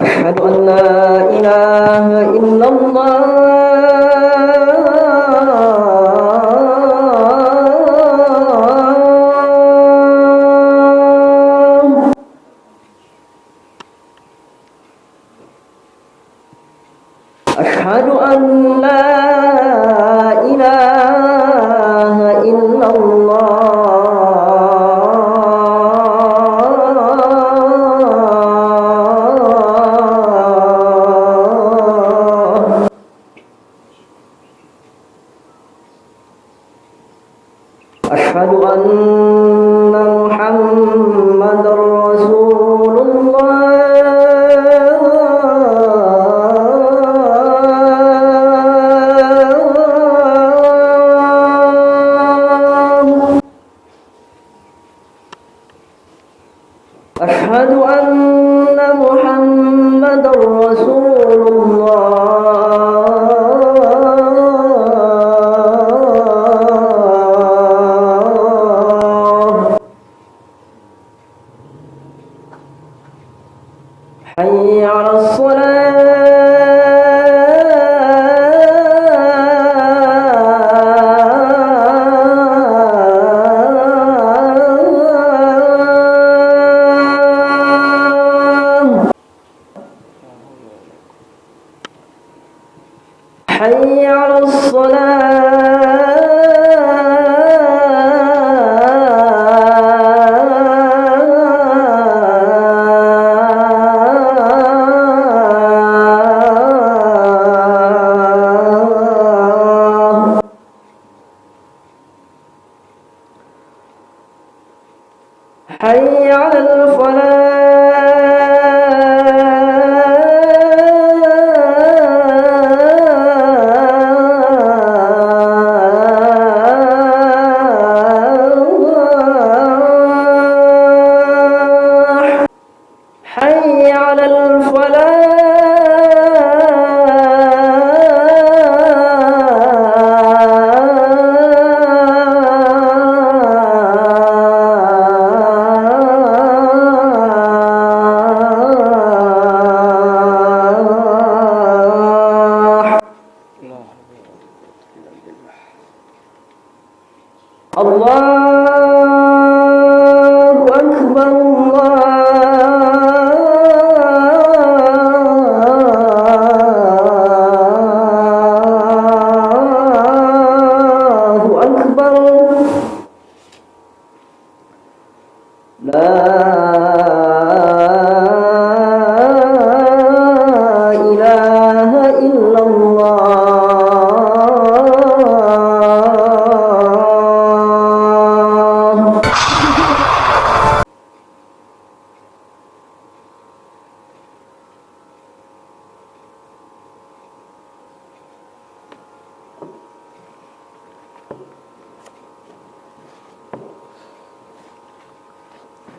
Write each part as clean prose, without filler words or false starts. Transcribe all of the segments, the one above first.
أشهد أن لا إله إلا الله. أشهد أن لا إله إلا الله. أشهد أن محمدًا رسول الله. أشهد أن محمدًا رسول الله. حي على الصلاة. حي على الصلاة. حي على الفلاح. حي على الفلاح. الله أكبر. الله أكبر. لا إله إلا الله.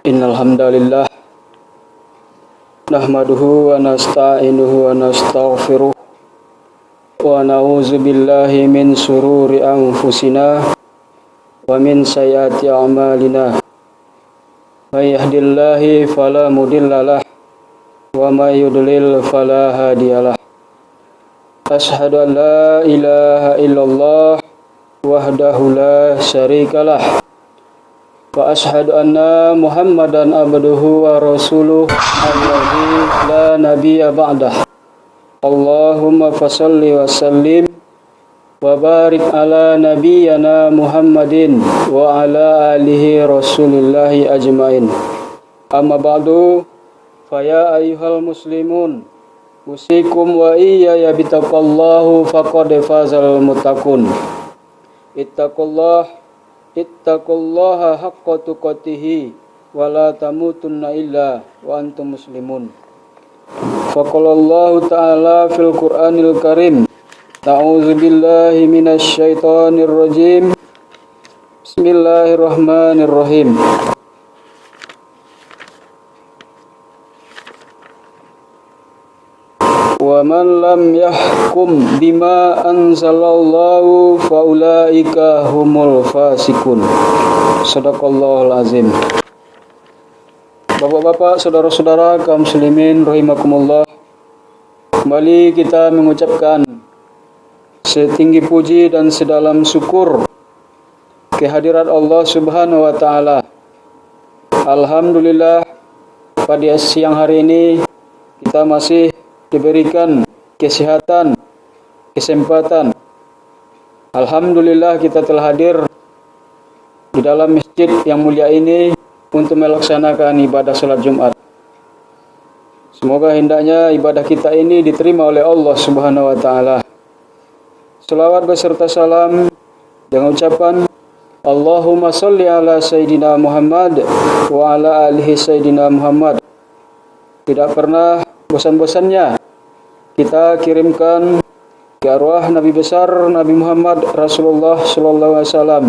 Innal hamdalillah nahmaduhu wa nasta'inuhu wa nastaghfiruh wa na'udzu billahi min sururi anfusina wa min sayyiati a'malina. May yahdihillahu fala mudhillalah wa may yudlil fala hadiyalah. Asyhadu an la ilaha illallah wahdahu la syarikalah. Wa ashhadu anna Muhammadan abduhu wa rasuluh alladzi la nabiyya ba'dah. Allahumma fashalli wa sallim wa barik ala nabiyyana Muhammadin wa ala alihi rasulillahi ajmain. Amma ba'du, fa ya ayyuhal muslimun usikum wa iyaya bitaqallahu faqad fazal muttaqun. Ittaqullaha haqqa tuqatih wa la tamutunna illa wa antum muslimun. Faqalallahu ta'ala fil Qur'anil Karim. A'udzu billahi minasy syaithanir rajim. Bismillahirrahmanirrahim. Wa man lam yahkum bima anzalallahu faulaika humul fasikun. Shadaqallahul azim. Bapak-bapak, saudara-saudara kaum muslimin rahimakumullah. Kembali kita mengucapkan setinggi puji dan sedalam syukur kehadirat Allah Subhanahu wa taala. Alhamdulillah, pada siang hari ini kita masih diberikan kesehatan, kesempatan. Alhamdulillah kita telah hadir di dalam masjid yang mulia ini untuk melaksanakan ibadah salat Jumat. Semoga hendaknya ibadah kita ini diterima oleh Allah Subhanahu wa taala. Selawat beserta salam dengan ucapan Allahumma sholli ala Sayyidina Muhammad wa ala alihi Sayyidina Muhammad. Tidak pernah bosan-bosannya kita kirimkan ke arwah Nabi besar Nabi Muhammad Rasulullah sallallahu alaihi wasallam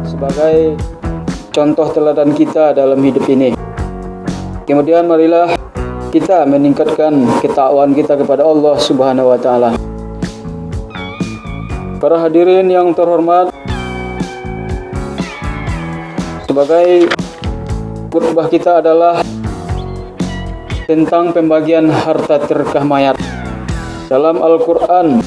sebagai contoh teladan kita dalam hidup ini. Kemudian marilah kita meningkatkan ketakwaan kita kepada Allah Subhanahu wa taala. Para hadirin yang terhormat, sebagai khutbah kita adalah tentang pembagian harta terkah mayat. Dalam Al-Quran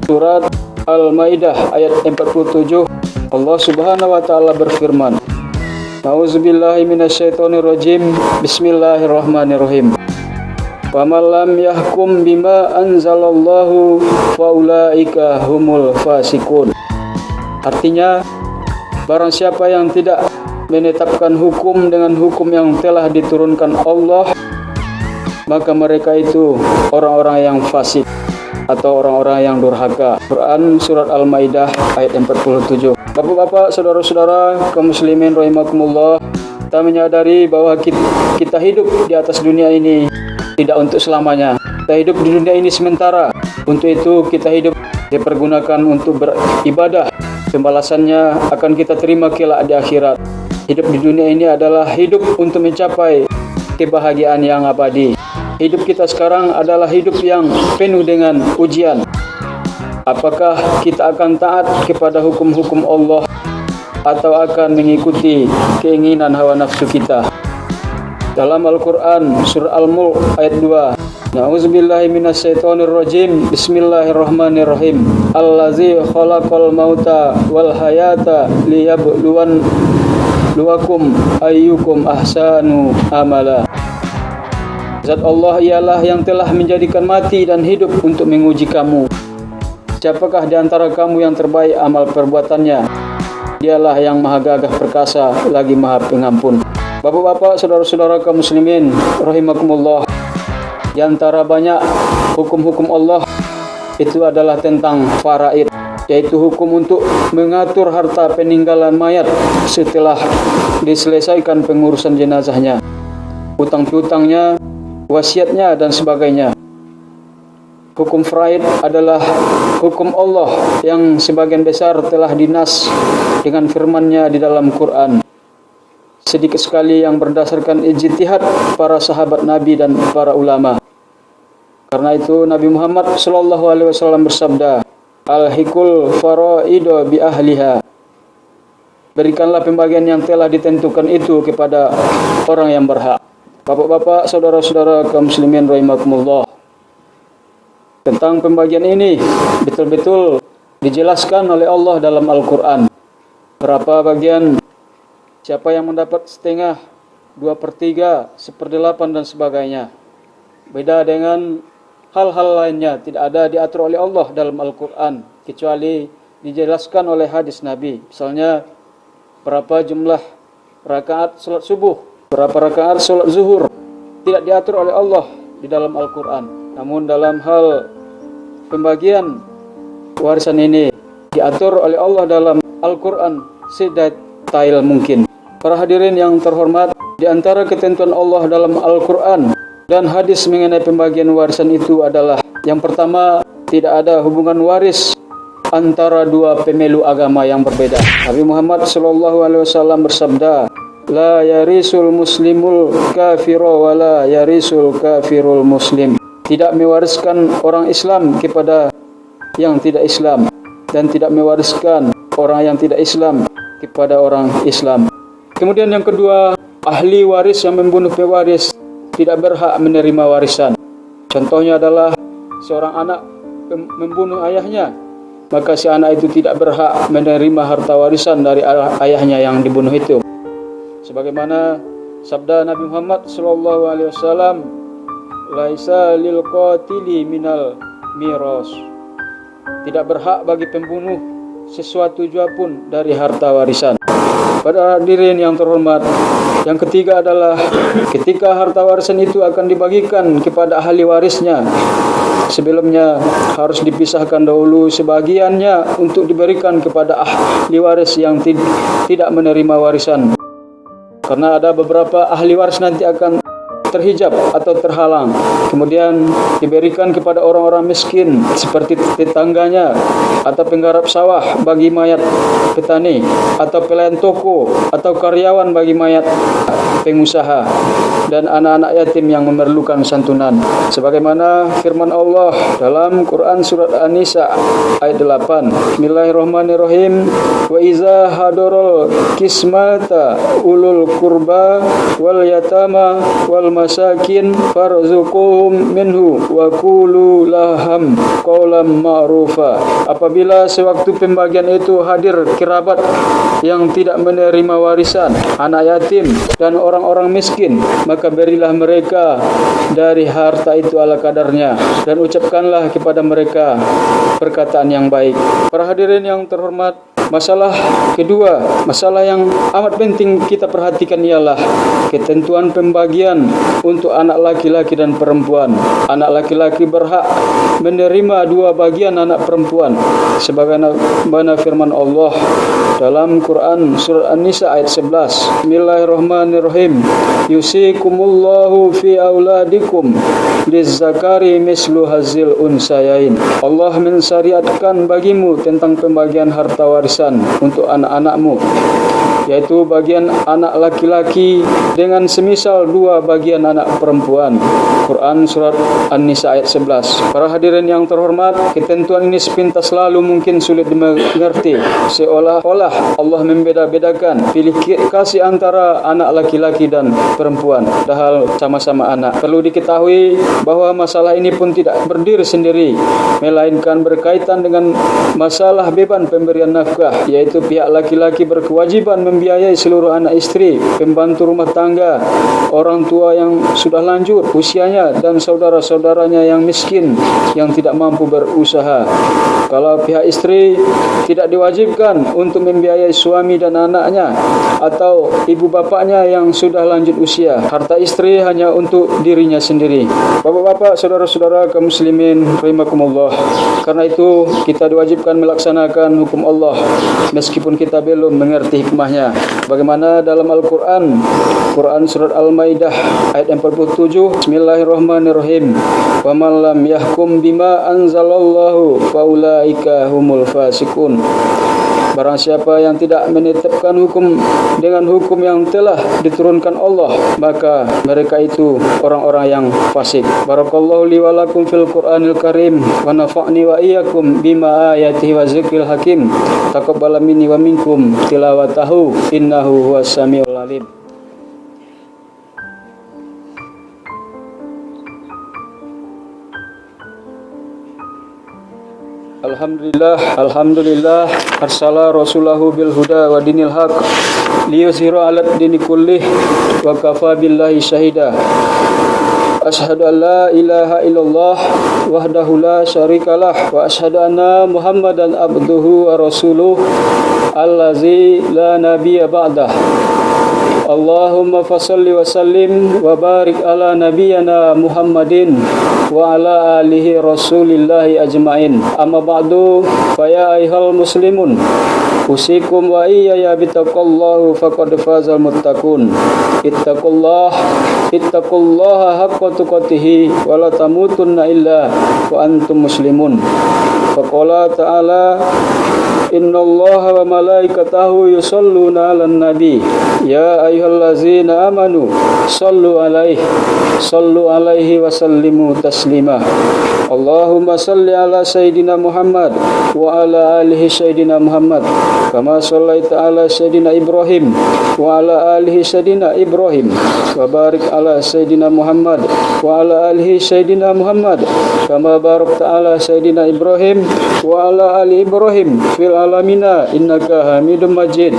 surat Al-Maidah ayat 47, Allah Subhanahu wa taala berfirman, A'udzubillahi minasyaitonirrajim. Bismillahirrahmanirrahim. Wa man lam yahkum bima anzalallahu faulaika humul fasikun. Artinya, barang siapa yang tidak menetapkan hukum dengan hukum yang telah diturunkan Allah, maka mereka itu orang-orang yang fasik atau orang-orang yang durhaka. Quran surat Al-Maidah ayat 47. Bapak-bapak, saudara-saudara kaum muslimin rahimakumullah, kita menyadari bahwa kita hidup di atas dunia ini tidak untuk selamanya. Kita hidup di dunia ini sementara. Untuk itu kita hidup dipergunakan untuk beribadah. Pembalasannya akan kita terima kelak di akhirat. Hidup di dunia ini adalah hidup untuk mencapai kebahagiaan yang abadi. Hidup kita sekarang adalah hidup yang penuh dengan ujian. Apakah kita akan taat kepada hukum-hukum Allah atau akan mengikuti keinginan hawa nafsu kita? Dalam Al-Quran surah Al-Mulk ayat 2, Na'udzubillahi minasyaitonirrajim. Bismillahirrahmanirrahim. Allazi khalaqal mauta wal hayata liyabluwakum ayyukum ahsanu amala. Zat Allah ialah yang telah menjadikan mati dan hidup untuk menguji kamu. Siapakah di antara kamu yang terbaik amal perbuatannya? Dialah yang maha gagah perkasa lagi maha pengampun. Bapak-bapak, saudara-saudara kaum muslimin rahimakumullah, di antara banyak hukum-hukum Allah itu adalah tentang faraid, yaitu hukum untuk mengatur harta peninggalan mayat setelah diselesaikan pengurusan jenazahnya, hutang piutangnya, wasiatnya dan sebagainya. Hukum faraid adalah hukum Allah yang sebagian besar telah dinas dengan firman-Nya di dalam Quran. Sedikit sekali yang berdasarkan ijtihad para sahabat Nabi dan para ulama. Karena itu Nabi Muhammad sallallahu alaihi wasallam bersabda, Al-hikul faraido bi ahliha. Berikanlah pembagian yang telah ditentukan itu kepada orang yang berhak. Bapak-bapak, saudara-saudara kaum muslimin rahimakumullah, tentang pembagian ini betul-betul dijelaskan oleh Allah dalam Al-Quran. Berapa bagian, siapa yang mendapat setengah, 2/3, 1/8 dan sebagainya. Beda dengan hal-hal lainnya, tidak ada diatur oleh Allah dalam Al-Quran, kecuali dijelaskan oleh hadis Nabi. Misalnya, berapa jumlah rakaat salat subuh, berapa rakaat salat zuhur, tidak diatur oleh Allah di dalam Al-Quran. Namun dalam hal pembagian warisan ini diatur oleh Allah dalam Al-Quran sedetail mungkin. Para hadirin yang terhormat, di antara ketentuan Allah dalam Al-Quran dan hadis mengenai pembagian warisan itu adalah, yang pertama, tidak ada hubungan waris antara dua pemelu agama yang berbeda. Nabi Muhammad SAW bersabda, La yarisul muslimul kafiro wa la yarisul kafirul muslim. tidak mewariskan orang Islam kepada yang tidak Islam, dan tidak mewariskan orang yang tidak Islam kepada orang Islam. Kemudian yang kedua, ahli waris yang membunuh pewaris tidak berhak menerima warisan. Contohnya adalah seorang anak membunuh ayahnya, maka si anak itu tidak berhak menerima harta warisan dari ayahnya yang dibunuh itu. Sebagaimana sabda Nabi Muhammad SAW, laisa lil qatili minal miras. Tidak berhak bagi pembunuh sesuatu jua pun dari harta warisan. Pada hadirin yang terhormat, yang ketiga adalah ketika harta warisan itu akan dibagikan kepada ahli warisnya, sebelumnya harus dipisahkan dahulu sebagiannya untuk diberikan kepada ahli waris yang tidak menerima warisan. Karena ada beberapa ahli waris nanti akan terhijab atau terhalang, kemudian diberikan kepada orang-orang miskin seperti tetangganya, atau penggarap sawah bagi mayat petani, atau pelayan toko, atau karyawan bagi mayat pengusaha, dan anak-anak yatim yang memerlukan santunan. Sebagaimana firman Allah dalam Quran surat An-Nisa ayat 8, Bismillahirrahmanirrahim, wa iza hadarul kismata ulul kurba wal yatama wal masakin farzuquhum minhu wa qulu lahum qawlan ma'rufa. Apabila sewaktu pembagian itu hadir kerabat yang tidak menerima warisan, anak yatim dan orang-orang miskin, maka berilah mereka dari harta itu ala kadarnya, dan ucapkanlah kepada mereka perkataan yang baik. Para hadirin yang terhormat, masalah kedua, masalah yang amat penting kita perhatikan ialah ketentuan pembagian untuk anak laki-laki dan perempuan. Anak laki-laki berhak menerima 2 bagian anak perempuan, sebagaimana firman Allah dalam Quran surah An-Nisa ayat 11, Bismillahirrahmanirrahim, yusikumullahu fi auladikum lizzakari mislu hazil unsayain. Allah mensyariatkan bagimu tentang pembagian harta warisan untuk anak-anakmu, yaitu bagian anak laki-laki dengan semisal 2 bagian anak perempuan. Quran surat An-Nisa ayat 11. Para hadirin yang terhormat, ketentuan ini sepintas lalu mungkin sulit dimengerti, seolah-olah Allah membeda-bedakan pilih kasih antara anak laki-laki dan perempuan, padahal sama-sama anak. Perlu diketahui bahwa masalah ini pun tidak berdiri sendiri, melainkan berkaitan dengan masalah beban pemberian nafkah, yaitu pihak laki-laki berkewajiban membiayai seluruh anak istri, pembantu rumah tangga, orang tua yang sudah lanjut usianya, dan saudara-saudaranya yang miskin yang tidak mampu berusaha. Kalau pihak istri tidak diwajibkan untuk membiayai suami dan anaknya atau ibu bapaknya yang sudah lanjut usia, harta istri hanya untuk dirinya sendiri. Bapak-bapak, saudara-saudara kaum muslimin rahimakumullah, karena itu kita diwajibkan melaksanakan hukum Allah meskipun kita belum mengerti hikmahnya. Bagaimana dalam Al-Quran, Quran surat Al-Maidah ayat 47, Bismillahirrahmanirrahim, wa man lam yahkum bima anzalallahu faulaika humul fasikun. Barang siapa yang tidak menetapkan hukum dengan hukum yang telah diturunkan Allah, maka mereka itu orang-orang yang fasik. Barakallahu li wa lakum fil Qur'anil Karim, wa nafa'ni wa iyyakum bima ayatihi wa zikril hakim. Taqabbal minni wa minkum tilawatahu innahu huwas samiul alim. Alhamdulillah arsala rasulahu bil huda wa dinil haq liyuzhiru 'alad dini kullih wa kafa billahi syahida. Asyhadu an la ilaha illallah wahdahu la syarikalah wa asyhadu anna Muhammadan abduhu wa rasuluh allazi la nabiyya ba'dah. Allahumma fasalli wa sallim wa barik ala nabiyyina Muhammadin wa ala alihi rasulillahi ajma'in. Amma ba'du, fa ya ayyuhal muslimun, usikum wa iyaya bittaqallahu faqad fazal muttaqun. Ittaqullaha haqqa tuqatih wa la tamutunna illa wa antum muslimun. Faqala ta'ala, innallaha wa malaikatahu yusholluna 'alan nabi ya ayyuhallazina amanu shallu 'alaihi sallu alaihi wa sallimu taslima. Allahumma salli ala Sayyidina Muhammad wa ala alihi Sayyidina Muhammad kama sallaita ala Sayyidina Ibrahim wa ala alihi Sayyidina Ibrahim wa barik ala Sayyidina Muhammad wa ala alihi Sayyidina Muhammad kama barakta ala Sayyidina Ibrahim wa ala ali Ibrahim fil alamina innaka Hamidum Majid.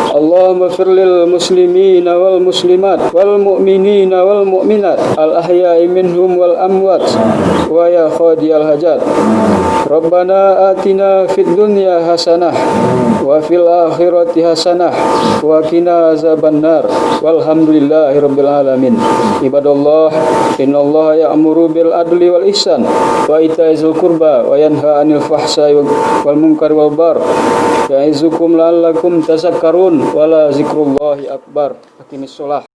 Allahumma fir lil muslimina wal muslimat wal mu'minina wal mu'minat al ahya'i minhum wal amwat wa ya qadiyal hajat. Rabbana atina fid dunya hasanah wa fil akhirati hasanah wa qina azabannar. Walhamdulillahi rabbil alamin. Ibadallah, innallaha ya'muru bil adli wal ihsan wa itaizil qurba wa yanha 'anil fahsai wal munkari wal bar. Ya'izukum la'allakum tazakkarun. Wala zikrullahi akbar. Aqimis shalah.